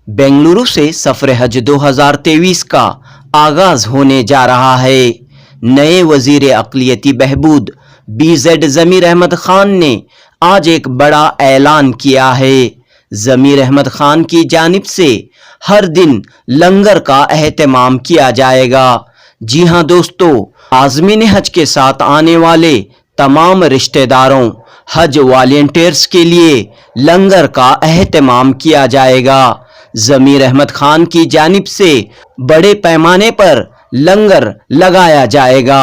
बेंगलुरु से सफर हज 2023 का आगाज होने जा रहा है। नए वजीर अक़लियती बहबूद BZ ज़मीर अहमद खान ने आज एक बड़ा ऐलान किया है। ज़मीर अहमद खान की जानिब से हर दिन लंगर का एहतमाम किया जाएगा। जी हां दोस्तों, आज़मीन हज के साथ आने वाले तमाम रिश्तेदारों, हज वॉलंटियर्स के लिए लंगर का एहतमाम किया जाएगा। ज़मीर अहमद खान की जानिब से बड़े पैमाने पर लंगर लगाया जाएगा।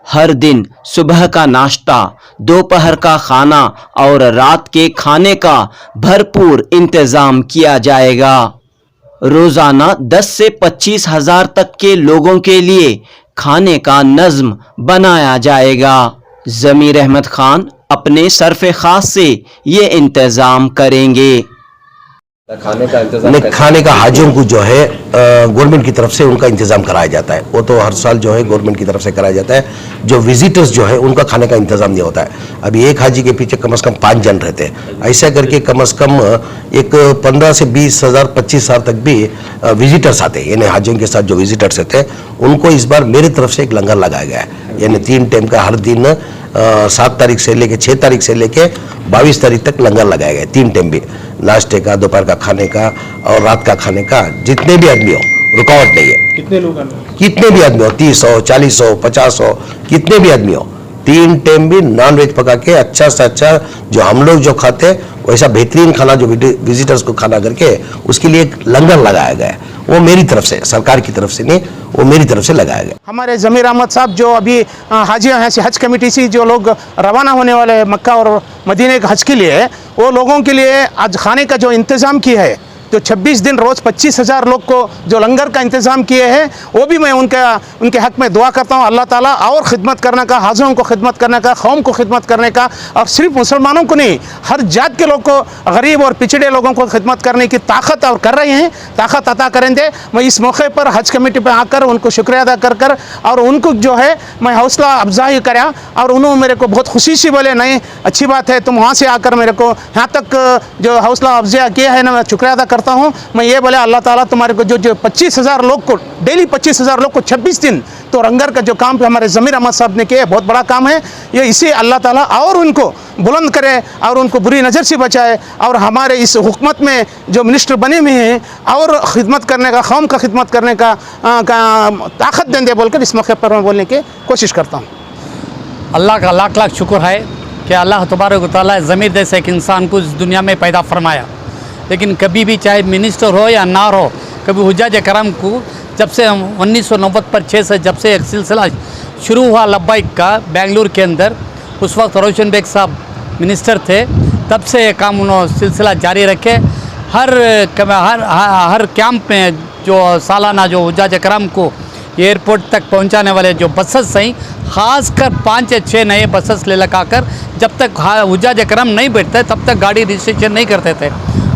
हर दिन सुबह का नाश्ता, दोपहर का खाना और रात के खाने का भरपूर इंतज़ाम किया जाएगा। रोज़ाना 10 से 25 हज़ार तक के लोगों के लिए खाने का नज़्म बनाया जाएगा। ज़मीर अहमद खान अपने सरफ़े ख़ास से ये इंतज़ाम करेंगे। खाने का हाजियों को जो है गवर्नमेंट की तरफ से उनका इंतजाम कराया जाता है। वो तो हर साल जो है गवर्नमेंट की तरफ से कराया जाता है। जो विजिटर्स जो है उनका खाने का इंतजाम नहीं होता है। अभी एक हाजी के पीछे कम से कम 5 जन रहते हैं। ऐसा करके कम से कम एक 15 से 20 हज़ार 25 हज़ार तक भी विजिटर्स आते हैं। यानी हाजियों के साथ जो विजिटर्स रहते हैं उनको इस बार मेरी तरफ से एक लंगर लगाया गया है। यानी 3 टाइम का हर दिन 7 तारीख से लेके 6 तारीख से लेके 22 तारीख तक लंगर लगाया गया है। 3 टाइम भी, नाश्ते का, दोपहर का खाने का और रात का खाने का। जितने भी आदमी हो, रुकावट नहीं है। कितने लोग आए? कितने भी आदमी हो, 30 हो, 40 हो, 50 हो, कितने भी आदमी हो, 3 टाइम भी नॉन वेज पका के अच्छा से अच्छा जो हम लोग जो खाते हैं वैसा बेहतरीन खाना जो विजिटर्स को खाना करके उसके लिए एक लंगर लगाया गया है। वो मेरी तरफ से, सरकार की तरफ से नहीं, वो मेरी तरफ से लगाया गया। हमारे ज़मीर अहमद साहब जो अभी हाजियाँ हैं, हज कमेटी से जो लोग रवाना होने वाले हैं मक्का और मदीने के हज के लिए, वो लोगों के लिए आज खाने का जो इंतज़ाम किया है, जो 26 दिन रोज़ 25 हज़ार लोग को जो लंगर का इंतज़ाम किए हैं, वो भी मैं उनके हक़ में दुआ करता हूँ। अल्लाह ताला और ख़िदमत करने का, हाजिरों को ख़िदमत करने का, कौम को ख़िदमत करने का, और सिर्फ मुसलमानों को नहीं, हर जात के लोग को, गरीब और पिछड़े लोगों को ख़िदमत करने की ताकत और कर रहे हैं, ताकत अता करेंगे। मैं इस मौके पर हज कमेटी पर आकर उनको शुक्रिया अदा कर और उनको जो है मैं हौसला अफजाई करा, और उन्होंने मेरे को बहुत खुशी से बोले, नहीं अच्छी बात है, तुम वहाँ से आकर मेरे को यहाँ तक जो हौसला अफजाई किया है ना, मैं शुक्रिया अदा करता हूँ। मैं ये बोले अल्लाह ताला तुम्हारे को जो 25 हज़ार लोग को, डेली 25 हज़ार लोग को 26 दिन तो लंगर का जो काम पे हमारे ज़मीर अहमद साहब ने किया, बहुत बड़ा काम है ये। इसी अल्लाह ताला और उनको बुलंद करे और उनको बुरी नज़र से बचाए, और हमारे इस हुकूमत में जो मिनिस्टर बने हुए हैं और ख़िदमत करने का, कौम का खिदमत करने का ताकत देंगे बोलकर इस मौके पर मैं बोलने की कोशिश करता हूँ। अल्लाह का लाख लाख शुक्र है कि अल्लाह तबारक व तआला ज़मीर जैसे एक इंसान को इस दुनिया में पैदा फरमाया। लेकिन कभी भी चाहे मिनिस्टर हो या ना हो, कभी हुज्जाज करम को जब से 1995 से जब से एक सिलसिला शुरू हुआ लब्बाइक का बेंगलुरु के अंदर, उस वक्त रोशन बेग साहब मिनिस्टर थे, तब से काम उन्होंने सिलसिला जारी रखे। हर कैंप में जो सालाना जो हुज्जाज करम को एयरपोर्ट तक पहुंचाने वाले जो बसेस हैं, ख़ासकर 5 या 6 नए बसेस ले लगाकर, जब तक हुज्जाज करम नहीं बैठते तब तक गाड़ी रजिस्ट्रेशन नहीं करते थे।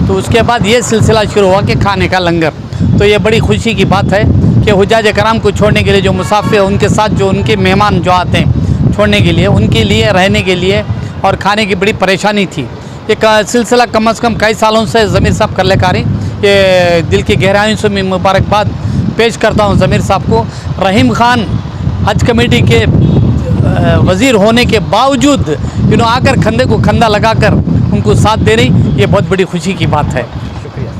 तो उसके बाद ये सिलसिला शुरू हुआ कि खाने का लंगर। तो ये बड़ी खुशी की बात है कि हुज्जाज कराम को छोड़ने के लिए जो मुसाफिर, उनके साथ जो उनके मेहमान जो आते हैं छोड़ने के लिए, उनके लिए रहने के लिए और खाने की बड़ी परेशानी थी। एक सिलसिला कम से कम कई सालों से ज़मीर साहब कर लेकर रही। ये दिल की गहराइयों से मैं मुबारकबाद पेश करता हूँ ज़मीर साहब को। रहीम खान हज कमेटी के वज़ीर होने के बावजूद आकर खंदे को खंदा लगाकर उनको साथ दे रही, ये बहुत बड़ी खुशी की बात है। शुक्रिया।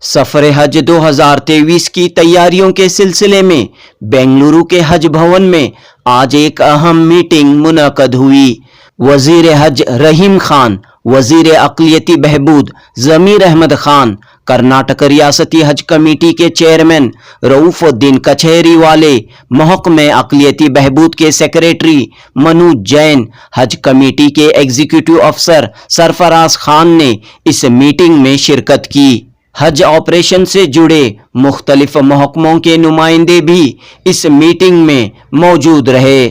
सफर हज 2023 की तैयारियों के सिलसिले में बेंगलुरु के हज भवन में आज एक अहम मीटिंग मुनक़द हुई। वज़ीर हज रहीम खान, वज़ीर अक़लियती बहबूद ज़मीर अहमद खान, कर्नाटक रियासती हज कमेटी के चेयरमैन रऊफ़ुद्दीन कचहरीवाले, महकमे अक़लियती बहबूद के सेक्रेटरी मनोज जैन, हज कमेटी के एग्जीक्यूटिव अफसर सरफराज खान ने इस मीटिंग में शिरकत की। हज ऑपरेशन से जुड़े मुख्तलिफ महकमों के नुमाइंदे भी इस मीटिंग में मौजूद रहे।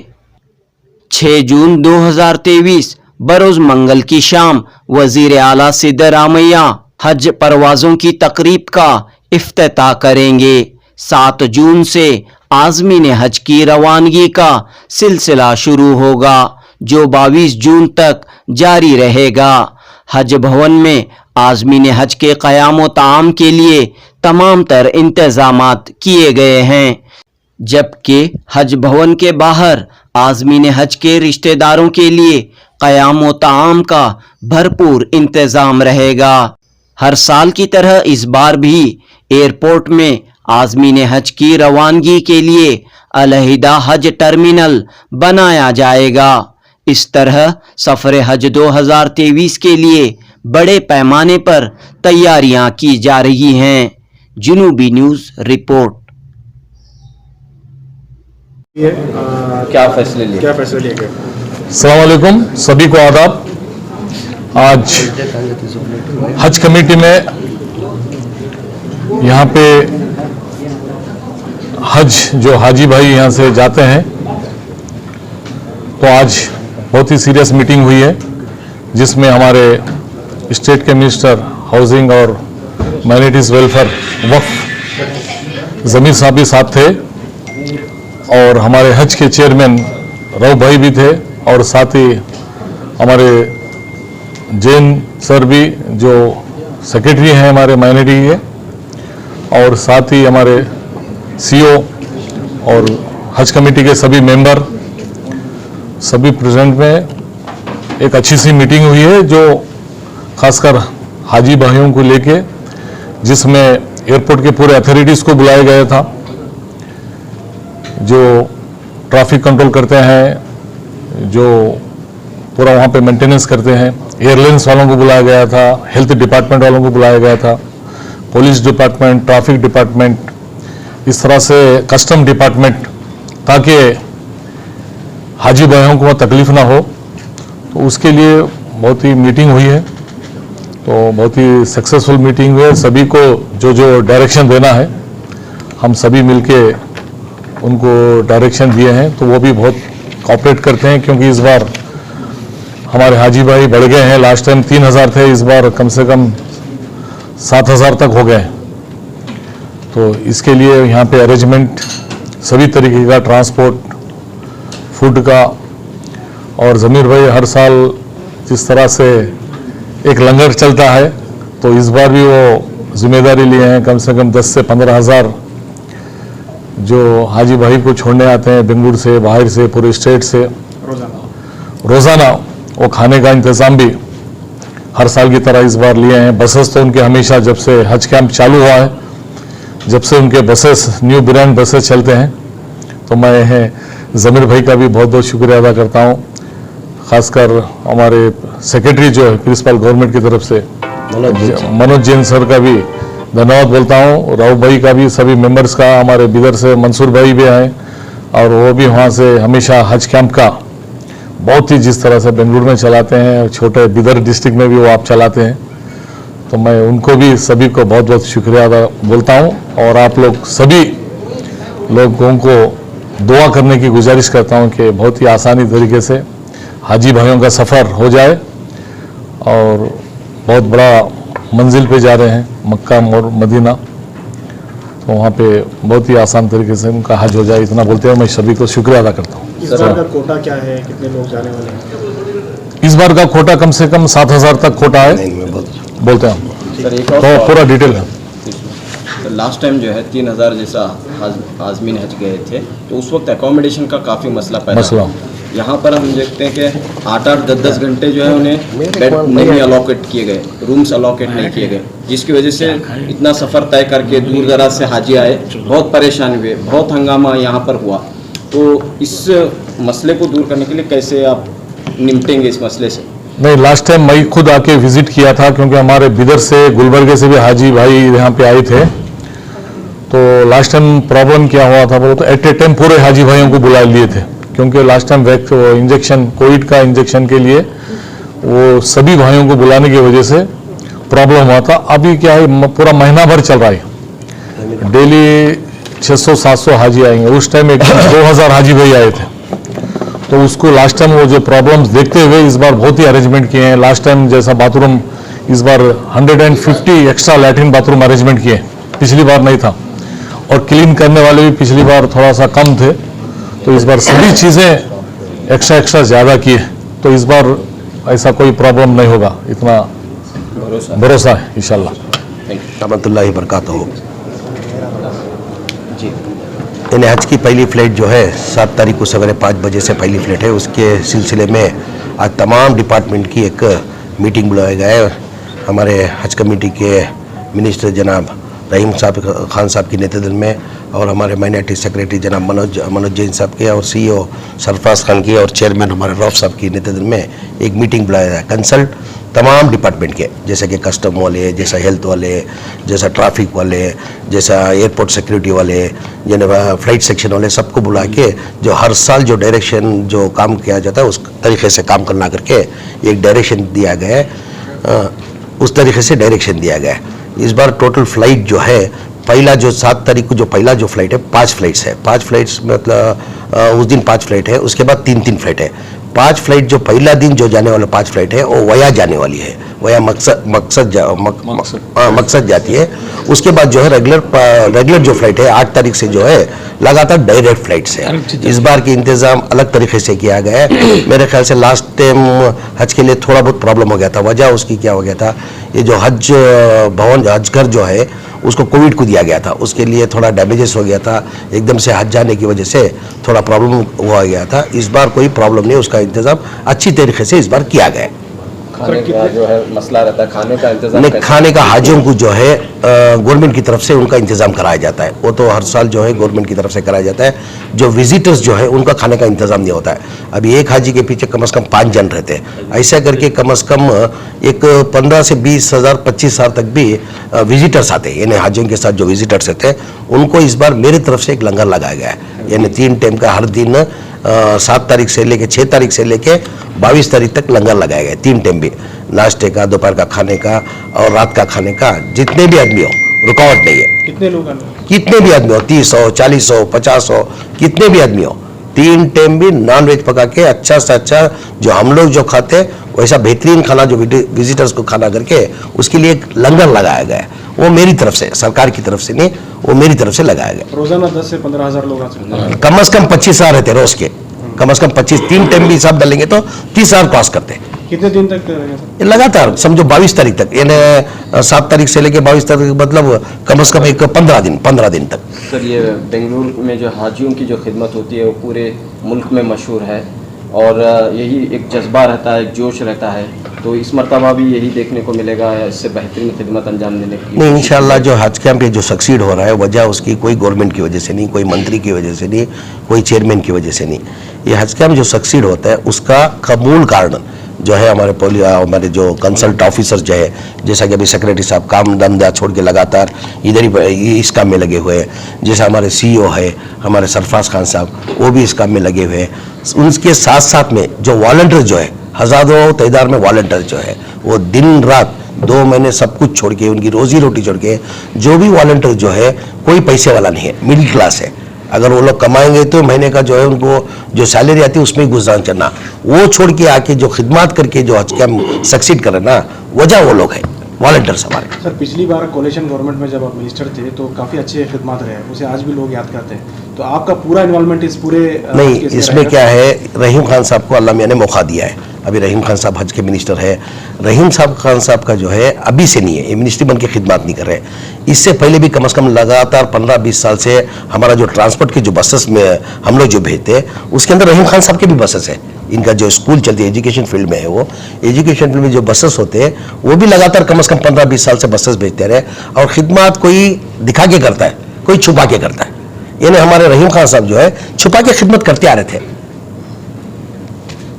6 जून 2023 बरोज़ मंगल की शाम वज़ीर आला सिद्धरामैया हज परवाज़ों की तकरीब का इफ्तिताह करेंगे। 7 जून से आज़मीन हज की रवानगी का सिलसिला शुरू होगा, जो 22 जून तक जारी रहेगा। हज भवन में आज़मीन हज के क़याम व ताम के लिए तमाम तर इंतज़ामात किए गए हैं, जबकि हज भवन के बाहर आज़मीन हज के रिश्तेदारों के लिए क़याम व ताम का भरपूर इंतज़ाम रहेगा। हर साल की तरह इस बार भी एयरपोर्ट में आज़मीन हज की रवानगी के लिए अलहिदा हज टर्मिनल बनाया जाएगा। इस तरह सफ़र हज 2023 के लिए बड़े पैमाने पर तैयारियां की जा रही हैं। जुनूबी न्यूज़ रिपोर्ट। क्या फैसले लिए गए? अस्सलाम वालेकुम, सभी को आदाब। आज हज कमेटी में यहाँ पे हज जो हाजी भाई यहाँ से जाते हैं, तो आज बहुत ही सीरियस मीटिंग हुई है, जिसमें हमारे स्टेट के मिनिस्टर हाउसिंग और माइनॉरिटीज़ वेलफेयर वक्फ ज़मीर साहब भी साथ थे, और हमारे हज के चेयरमैन रऊफ भाई भी थे, और साथ ही हमारे जैन सर भी जो सेक्रेटरी हैं हमारे माइनॉरिटी के, और साथ ही हमारे सीओ और हज कमेटी के सभी मेंबर सभी प्रेजेंट में एक अच्छी सी मीटिंग हुई है, जो खासकर हाजी भाइयों को लेके, जिसमें एयरपोर्ट के पूरे अथॉरिटीज़ को बुलाया गया था, जो ट्रैफिक कंट्रोल करते हैं, जो पूरा वहाँ पे मेंटेनेंस करते हैं, एयरलाइंस वालों को बुलाया गया था, हेल्थ डिपार्टमेंट वालों को बुलाया गया था, पुलिस डिपार्टमेंट, ट्रैफिक डिपार्टमेंट, इस तरह से कस्टम डिपार्टमेंट, ताकि हाजी भाइयों को तकलीफ ना हो। तो उसके लिए बहुत ही मीटिंग हुई है, तो बहुत ही सक्सेसफुल मीटिंग हुई है। सभी को जो जो डायरेक्शन देना है, हम सभी मिलके उनको डायरेक्शन दिए हैं, तो वो भी बहुत कोऑपरेट करते हैं, क्योंकि इस बार हमारे हाजी भाई बढ़ गए हैं। लास्ट टाइम 3000 थे, इस बार कम से कम 7000 तक हो गए। तो इसके लिए यहाँ पे अरेंजमेंट सभी तरीके का, ट्रांसपोर्ट, फूड का, और ज़मीर भाई हर साल जिस तरह से एक लंगर चलता है, तो इस बार भी वो जिम्मेदारी लिए हैं। कम से कम 10 से 15 हज़ार जो हाजी भाई को छोड़ने आते हैं बेंगलुरु से, बाहर से, पूरे स्टेट से, रोज़ाना वो खाने का इंतज़ाम भी हर साल की तरह इस बार लिए हैं। बसेस तो उनके हमेशा, जब से हज कैंप चालू हुआ है, जब से उनके बसेस, न्यू ब्रांड बसेस चलते हैं, तो मैं ज़मीर भाई का भी बहुत बहुत शुक्रिया अदा करता हूँ। ख़ासकर हमारे सेक्रेटरी जो है प्रिंसिपल गवर्नमेंट की तरफ से मनोज जैन सर का भी धन्यवाद बोलता हूँ, राव भाई का भी, सभी मेंबर्स का, हमारे बिदर से मंसूर भाई भी आए, और वो भी वहाँ से हमेशा हज कैंप का बहुत ही जिस तरह से बेंगलुरु में चलाते हैं, छोटे बिदर डिस्ट्रिक्ट में भी वो आप चलाते हैं, तो मैं उनको भी सभी को बहुत बहुत शुक्रिया अदा बोलता हूँ। और आप लोग सभी लोगों को दुआ करने की गुजारिश करता हूँ कि बहुत ही आसानी तरीके से हाजी भाइयों का सफ़र हो जाए, और बहुत बड़ा मंजिल पे जा रहे हैं, मक्का और मदीना, तो वहाँ पे बहुत ही आसान तरीके से उनका हज हो जाए, इतना बोलते हुए मैं सभी को शुक्रिया अदा करता हूँ। इस बार का कोटा क्या है, कितने लोग जाने वाले हैं? इस बार का कोटा कम से कम 7000 तक कोटा है, बोलते हैं हम, तो पूरा डिटेल है। लास्ट टाइम जो है 3000 जैसा आज़मीन हज गए थे, तो उस वक्त एकोमोडेशन का काफ़ी मसला पैदा हुआ। यहाँ पर हम देखते हैं कि 8-8, 10-10 घंटे जो है उन्हें बेड नहीं अलॉकेट किए गए, रूम्स अलॉकेट नहीं किए गए, जिसकी वजह से इतना सफ़र तय करके दूर दराज से हाजी आए, बहुत परेशान हुए, बहुत हंगामा यहाँ पर हुआ। तो इस मसले को दूर करने के लिए कैसे आप निपटेंगे इस मसले से? नहीं, लास्ट टाइम मैं खुद आके विजिट किया था, क्योंकि हमारे बिदर से, गुलबर्गे से भी हाजी भाई यहाँ पे आए थे। तो लास्ट टाइम प्रॉब्लम क्या हुआ था बोलो तो एट ए टाइम पूरे हाजी भाइयों को बुला लिए थे, क्योंकि लास्ट टाइम इंजेक्शन, कोविड का इंजेक्शन के लिए वो सभी भाइयों को बुलाने की वजह से प्रॉब्लम हुआ था। अभी क्या है, पूरा महीना भर चल रहा है, डेली 600-700 हाजी आएंगे। उस टाइम 2000 हाजी भाई आए थे, तो उसको लास्ट टाइम वो जो प्रॉब्लम्स देखते हुए इस बार बहुत ही अरेंजमेंट किए हैं। लास्ट टाइम जैसा बाथरूम, इस बार 150 एक्स्ट्रा लैट्रिन बाथरूम अरेंजमेंट किए, पिछली बार नहीं था, और क्लीन करने वाले भी पिछली बार थोड़ा सा कम थे, तो इस बार सभी चीज़ें एक्स्ट्रा ज़्यादा किए, तो इस बार ऐसा कोई प्रॉब्लम नहीं होगा, इतना भरोसा भरोसा है इंशाल्लाह। थैंक यू रहमतुल्लाहि बरकातहू। जी। यानी हज की पहली फ़्लाइट जो है 7 तारीख को सवेरे 5 बजे से पहली फ़्लाइट है। उसके सिलसिले में आज तमाम डिपार्टमेंट की एक मीटिंग बुलाया गया है। हमारे हज कमेटी के मिनिस्टर जनाब रहीम साहब खान साहब के नेतृत्व में और हमारे माइनॉरिटी सेक्रेटरी जनाब मनोज जैन साहब के और CEO सरफराज खान की और चेयरमैन हमारे रौफ साहब की नेतृत्व में एक मीटिंग बुलाया है। कंसल्ट तमाम डिपार्टमेंट के, जैसे कि कस्टम वाले, जैसा हेल्थ वाले, जैसा ट्रैफिक वाले, जैसा एयरपोर्ट सिक्योरिटी वाले, फ्लाइट सेक्शन वाले, सबको बुला के जो हर साल जो डायरेक्शन जो काम किया जाता है उस तरीके से काम करना करके एक डायरेक्शन दिया गया है। उस तरीके से डायरेक्शन दिया गया है। इस बार टोटल फ्लाइट जो है पहला जो 7 तारीख को जो पहला जो फ्लाइट है 5 फ्लाइट्स है। 5 फ्लाइट्स मतलब उस दिन 5 फ्लाइट है, उसके बाद 3-3 फ्लाइट है। 5 फ्लाइट जो पहला दिन जो जाने वाला 5 फ्लाइट है वो वया जाने वाली है, वया मकसद जाती है। उसके बाद जो है रेगुलर जो फ्लाइट है 8 तारीख से जो है लगातार डायरेक्ट फ्लाइट्स है। इस बार की इंतज़ाम अलग तरीके से किया गया है। मेरे ख्याल से लास्ट टाइम हज के लिए थोड़ा बहुत प्रॉब्लम हो गया था। वजह उसकी क्या हो गया था, ये जो हज भवन हज घर जो है उसको कोविड को दिया गया था, उसके लिए थोड़ा डैमेजेस हो गया था। एकदम से हज जाने की वजह से थोड़ा प्रॉब्लम हुआ गया था। इस बार कोई प्रॉब्लम नहीं, उसका इंतज़ाम अच्छी तरीके से इस बार किया गया है। खाने का जो है मसला रहता है, खाने का इंतजाम नहीं, कैसे? खाने का हाजियों को जो है गवर्नमेंट की तरफ से उनका इंतज़ाम कराया जाता है। वो तो हर साल जो है गवर्नमेंट की तरफ से कराया जाता है। जो विजिटर्स जो है उनका खाने का इंतज़ाम नहीं होता है। अभी एक हाजी के पीछे कम से कम 5 जन रहते हैं। ऐसा करके कम से कम एक 15 से 20 हज़ार 25 हज़ार तक भी विजिटर्स आते हैं। यानी हाजियों के साथ जो विजिटर्स रहते हैं उनको इस बार मेरी तरफ से एक लंगर लगाया गया है। यानी 3 टाइम का हर दिन 7 तारीख से लेके 6 तारीख से लेके 22 तारीख तक लंगर लगाया गया है। 3 टाइम भी, नाश्ते का, दोपहर का खाने का और रात का खाने का। जितने भी आदमी हो, रुकावट नहीं है। कितने लोग आने? कितने भी आदमी हो, 30 हो, 40 हो, 50 हो, कितने भी आदमी हो, 3 टाइम भी नॉन वेज पका के अच्छा से अच्छा जो हम लोग जो खाते हैं वैसा बेहतरीन खाना जो विजिटर्स को खाना करके उसके लिए एक लंगर लगाया गया है। वो मेरी तरफ से, सरकार की तरफ से नहीं, वो मेरी तरफ से लगाया गया। रोजाना 10 से 15 हज़ार लोग आ सकते हैं। कम से कम 25 हज़ार रहते रोज के, कम से कम 25, 3 टाइम भी हिसाब डालेंगे तो 30 हज़ार क्रॉस करते हैं। कितने दिन तक रहेगा सर? ये लगातार समझो 22 तारीख तक, यानी 7 तारीख से लेके 22 तारीख मतलब कम से कम एक 15 दिन तक। सर, ये बेंगलुरु में जो हाजियों की जो खिदमत होती है वो पूरे मुल्क में मशहूर है और यही एक जज्बा रहता है, एक जोश रहता है। तो इस मरतबा भी यही देखने को मिलेगा, इससे बेहतरीन खिदमत अंजाम देने की। नहीं, इंशाल्लाह जो हज कैंप पे जो सक्सीड हो रहा है वजह उसकी कोई गवर्नमेंट की वजह से नहीं, कोई मंत्री की वजह से नहीं, कोई चेयरमैन की वजह से नहीं। ये हज कैंप जो सक्सीड होता है उसका कबूल कारण जो है हमारे जो कंसल्ट ऑफिसर जो है, जैसा कि अभी सेक्रेटरी साहब काम धंधा छोड़ के लगातार इधर ही इस काम में लगे हुए हैं। जैसा हमारे CEO है हमारे सरफराज खान साहब, वो भी इस काम में लगे हुए हैं। उनके साथ साथ में जो वॉलंटियर जो है, हज़ारों तादाद में वॉलंटियर जो है, वो दिन रात 2 महीने सब कुछ छोड़ के, उनकी रोजी रोटी छोड़ के, जो भी वॉलंटियर जो है कोई पैसे वाला नहीं है, मिडिल क्लास है। अगर वो लोग कमाएंगे तो महीने का जो है उनको जो सैलरी आती है उसमें ही गुजारा चलना, वो छोड़ के आके जो खिदमत करके जो हज कैंप सक्सीड करे ना, वजह वो लोग है वॉलंटियर्स हमारे। सर, पिछली बार कोalition गवर्नमेंट में जब आप मिनिस्टर थे तो काफ़ी अच्छे खिदमत रहे, उसे आज भी लोग याद करते हैं। तो आपका पूरा इन्वॉल्वमेंट इस पूरे नहीं, केस में इसमें रहेगा? क्या है, रहीम खान साहब को अल्लाह मियां ने मौका दिया है। अभी रहीम खान साहब हज के मिनिस्टर है। रहीम खान साहब का जो है अभी से नहीं है, ये मिनिस्ट्री बन के खिदमत नहीं कर रहे। इससे पहले भी कम से कम लगातार 15-20 साल से हमारा जो ट्रांसपोर्ट की जो बसेस में हम लोग जो भेजते हैं उसके अंदर रहीम खान साहब के भी बसेस है। इनका जो स्कूल चलती है, एजुकेशन फील्ड में है, वो एजुकेशन फील्ड में जो बसेस होते हैं वो भी लगातार कम से कम 15-20 साल से बसेस भेजते रहे। और खिदमत कोई दिखा के करता है, कोई छुपा के करता है। यानी हमारे रहीम खान साहब जो है छुपा के खिदमत करते आ रहे थे।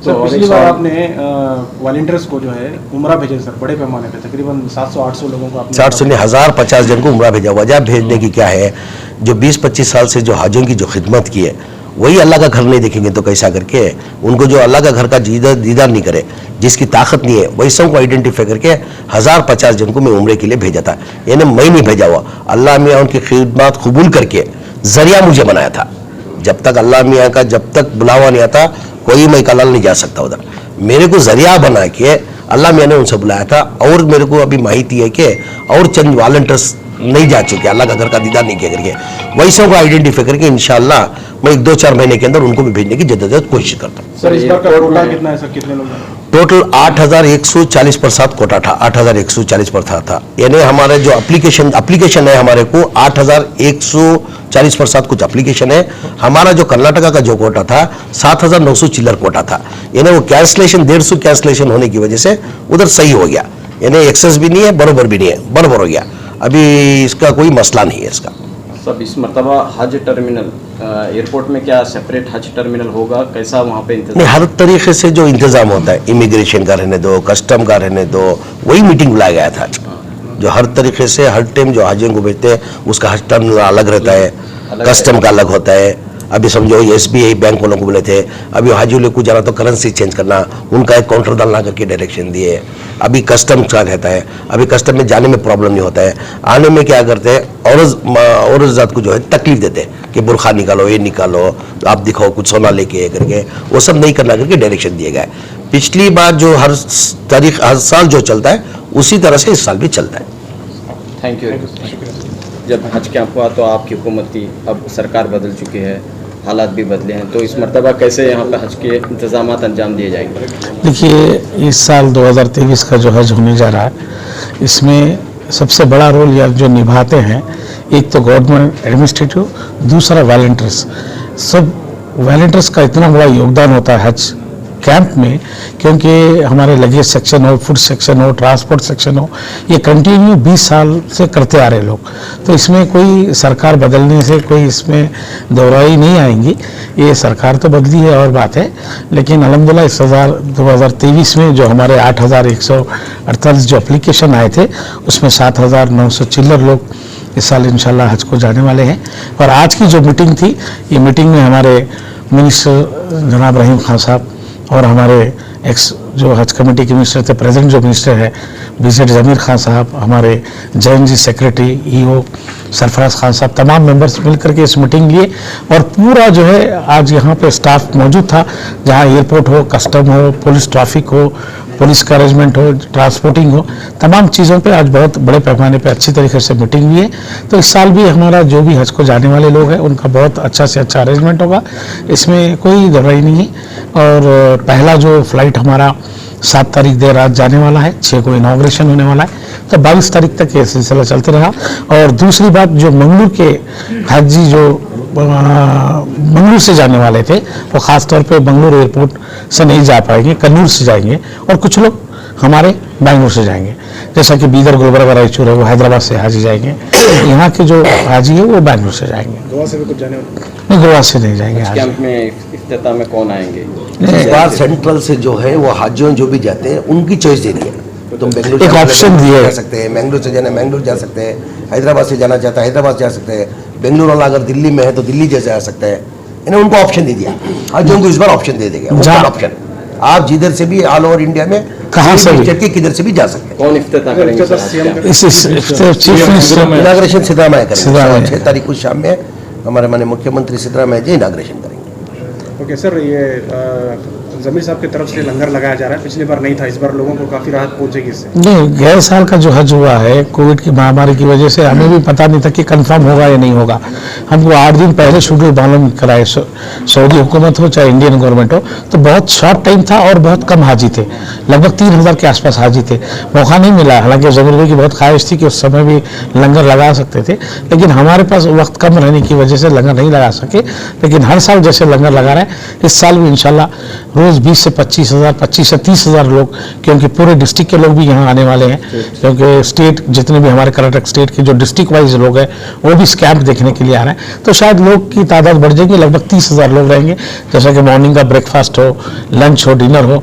सर, पिछली बार आपने वॉलंटियर्स को जो है उमरा भेजे सर, बड़े पैमाने पे तकरीबन 700-800 लोगों को आपने 700 नहीं, 1050 जन को उमरा भेजा। वजह भेजने की क्या है, जो 20-25 साल से जो हाजियों की जो खिदमत की है वही अल्लाह का घर नहीं देखेंगे तो कैसा करके, उनको जो अल्लाह का घर का दीदार नहीं करे, जिसकी ताकत नहीं है, वैसों को आइडेंटिफाई करके 1050 जन को मैं उम्रे के लिए भेजा था। यानी मैं नहीं भेजा हुआ, अल्लाह मियाँ उनकी खिदमत कबूल करके जरिया मुझे बनाया था। जब तक अल्लाह मियाँ का जब तक बुलावा नहीं आता कोई मैं कलाल नहीं जा सकता उधर। मेरे को जरिया बना के अल्लाह मियाँ ने उनसे बुलाया था। और मेरे को अभी माहिती है कि और चंद वॉलंटियर्स नहीं जा चुके, अल्लाह का घर का दीदार नहीं किया करके, वैसों को आइडेंटिफाई करके इंशाल्लाह मैं 1-2-4 महीने के अंदर उनको भी भेजने की जद्दोजहद कोशिश करता हूँ। सर, इस बार का कोटा कितना है सर, कितने लोग हैं? टोटल 8,140 पर साथ कोटा था, 8,140 पर था। यानी हमारे जो एप्लीकेशन है हमारे को 8,140 पर साथ कुछ एप्लीकेशन है। हमारा जो कर्नाटका का जो कोटा था 7,900 चिल्लर कोटा था। यानी वो कैंसलेशन 150 कैंसलेशन होने की वजह से उधर सही हो गया। यानी एक्सेस भी नहीं है, बरोबर भी नहीं है, बरोबर हो गया। अभी इसका कोई मसला नहीं है इसका। सब इस मरतबा हज टर्मिनल एयरपोर्ट में क्या सेपरेट हज टर्मिनल होगा, कैसा वहाँ पे इंतजाम? नहीं, हर तरीके से जो इंतजाम होता है, इमिग्रेशन का रहने दो, कस्टम का रहने दो, वही मीटिंग बुलाया गया था। जो हर तरीके से हर टाइम जो हाजियों को भेजते हैं उसका हज टर्मिनल अलग रहता है, कस्टम का अलग होता है। अभी समझो SBI बैंक वालों को बोले थे, अभी हाजियों लोग को जाना तो करेंसी चेंज करना, उनका एक काउंटर डालना करके डायरेक्शन दिए। अभी कस्टम का रहता है, अभी कस्टम में जाने में प्रॉब्लम नहीं होता है। आने में क्या करते हैं, औरत जात को जो है तकलीफ देते हैं कि बुरखा निकालो, ये निकालो, आप दिखाओ कुछ सोना लेके करके, वो सब नहीं करना करके डायरेक्शन दिए गए। पिछली बार जो हर साल जो चलता है उसी तरह से इस साल भी चलता है। Thank you. जब हज कैंप हुआ तो आपकी हुकूमत थी, अब सरकार बदल चुकी है, हालात भी बदले हैं, तो इस मरतबा कैसे यहाँ पे हज के इंतजाम अंजाम दिए जाएंगे? देखिए, इस साल 2023 का जो हज होने जा रहा है, इसमें सबसे बड़ा रोल या जो निभाते हैं, एक तो गवर्नमेंट एडमिनिस्ट्रेटिव, दूसरा वॉलंटियर्स। सब वॉलंटियर्स का इतना बड़ा योगदान होता है हज कैंप में, क्योंकि हमारे लगेज सेक्शन हो, फूड सेक्शन हो, ट्रांसपोर्ट सेक्शन हो, ये कंटिन्यू 20 साल से करते आ रहे लोग। तो इसमें कोई सरकार बदलने से कोई इसमें दोहराई नहीं आएंगी। ये सरकार तो बदली है और बात है, लेकिन अलहमदुलिल्लाह इस 2023 में जो हमारे 8,148 जो एप्लीकेशन आए थे, उसमें 7,900 चिल्लर लोग इस साल इंशाल्लाह हज को जाने वाले हैं। और आज की जो मीटिंग थी, ये मीटिंग में हमारे मिनिस्टर जनाब रहीम खान साहब और हमारे एक्स जो हज कमेटी के मिनिस्टर थे, प्रेजेंट जो मिनिस्टर है BZ ज़मीर खान साहब, हमारे JNG secretary EO Sarfaraz Khan साहब, तमाम मेंबर्स मिलकर के इस मीटिंग लिए। और पूरा जो है आज यहाँ पे स्टाफ मौजूद था, जहाँ एयरपोर्ट हो, कस्टम हो, पुलिस ट्रैफिक हो, पुलिस का अरेंजमेंट हो, ट्रांसपोर्टिंग हो, तमाम चीज़ों पे आज बहुत बड़े पैमाने पे अच्छी तरीके से मीटिंग हुई है। तो इस साल भी हमारा जो भी हज को जाने वाले लोग हैं उनका बहुत अच्छा से अच्छा अरेंजमेंट होगा, इसमें कोई दवाई नहीं है। और पहला जो फ्लाइट हमारा 7 तारीख देर रात जाने वाला है, 6 को इनॉग्रेशन होने वाला है, तो 22 तारीख तक ये सिलसिला चलते रहा। और दूसरी बात, जो मंगलूर के हाजी जो मंगलूर से जाने वाले थे, वो ख़ास तौर पे मंगलूर एयरपोर्ट से नहीं जा पाएंगे, कन्नूर से जाएंगे, और कुछ लोग हमारे बेंगलुरु से जाएंगे, जैसा कि बीदर, गुलबर्गा, रायचूर है, वो हैदराबाद से हाजी जाएंगे। यहाँ के जो हाजी है वो बेंगलुरु से जाएंगे। गोवा से भी कुछ जाने वाले? नहीं, गोवा से नहीं जाएंगे। कैंप में इफ्तिताह में कौन आएंगे? इस बार सेंट्रल से जो है वो हाजियों जो भी जाते हैं उनकी चॉइस दे दी है। तुम बेंगलुरु एक ऑप्शन दिए जा सकते हैं, बेंगलुरु से जाना बेंगलुरु जा सकते हैं, हैदराबाद से जाना चाहता है हैदराबाद जा सकते हैं, बेंगलुरु वाला अगर दिल्ली में है तो दिल्ली जैसे आ सकता है। इन्हें उनको ऑप्शन दे दिया, हाजियों को इस बार ऑप्शन दे देगा, ऑप्शन आप जिधर से भी ऑल ओवर इंडिया में कहाँ से भी किधर से भी जा सकते हैं। कौन इफ्तिताह करेंगे? चीफ मिनिस्टर इनाग्रेशन सिद्धरामैया करेंगे 6 तारीख को शाम में। हमारे माननीय मुख्यमंत्री सिद्धरामैया जी इनाग्रेशन करेंगे। ओके सर, ये ज़मीर साहब की तरफ से लंगर लगाया जा रहा है, पिछली बार नहीं था, इस बार लोगों को काफ़ी राहत पहुंचेगी इससे? नहीं, गए साल का जो हज हुआ है कोविड की महामारी की वजह से हमें भी पता नहीं था कि कंफर्म होगा या नहीं होगा। हमको 8 दिन पहले शेड्यूल मालूम कराए, सऊदी हुकूमत हो चाहे इंडियन गवर्नमेंट हो, तो बहुत शॉर्ट टाइम था और बहुत कम हाजी थे, लगभग 3,000 के आसपास हाजी थे। मौका नहीं मिला, हालांकि ज़मीर भाई की बहुत ख्वाहिश थी कि उस समय भी लंगर लगा सकते थे, लेकिन हमारे पास वक्त कम रहने की वजह से लंगर नहीं लगा सके। लेकिन हर साल जैसे लंगर लगा रहे हैं, इस साल भी इंशाल्लाह रोज़ 20 से 25,000, 25 से 30,000 लोग, क्योंकि पूरे डिस्ट्रिक्ट के लोग भी यहाँ आने वाले हैं, क्योंकि स्टेट जितने भी हमारे कर्नाटक स्टेट के जो डिस्ट्रिक्ट वाइज लोग हैं वो भी इस कैंप देखने के लिए आ रहे हैं। तो शायद लोग की तादाद बढ़ जाएगी, लगभग 30,000 लोग रहेंगे। जैसा कि मॉर्निंग का ब्रेकफास्ट हो, लंच हो, डिनर हो,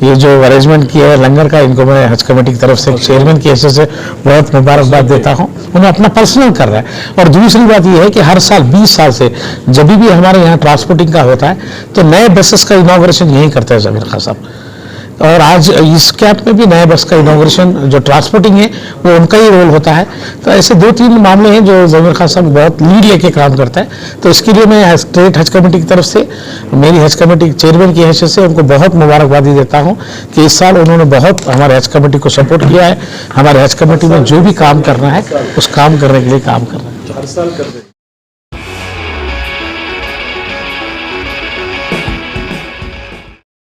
ये जो अरेंजमेंट किया है लंगर का, इनको मैं हज कमेटी की तरफ से चेयरमैन की हैसियत से बहुत मुबारकबाद देता हूँ। उन्हें अपना पर्सनल कर रहा है। और दूसरी बात यह है कि हर साल 20 साल से जब भी हमारे यहाँ ट्रांसपोर्टिंग का होता है तो नए बसेस का इनॉग्रेशन यही करते हैं ज़मीर खान साहब। और आज इस कैंप में भी नए बस का इनॉग्रेशन जो ट्रांसपोर्टिंग है वो उनका ही रोल होता है। तो ऐसे 2-3 मामले हैं जो ज़मीर खान साहब बहुत लीड लेके काम करता है। तो इसके लिए मैं स्टेट हज कमेटी की तरफ से, मेरी हज कमेटी चेयरमैन की हैसियत से उनको बहुत मुबारकबादी देता हूँ कि इस साल उन्होंने बहुत हमारे हज कमेटी को सपोर्ट किया है। हमारे हज कमेटी में जो भी काम करना है उस काम करने के लिए काम कर रहे हैं। हर साल कर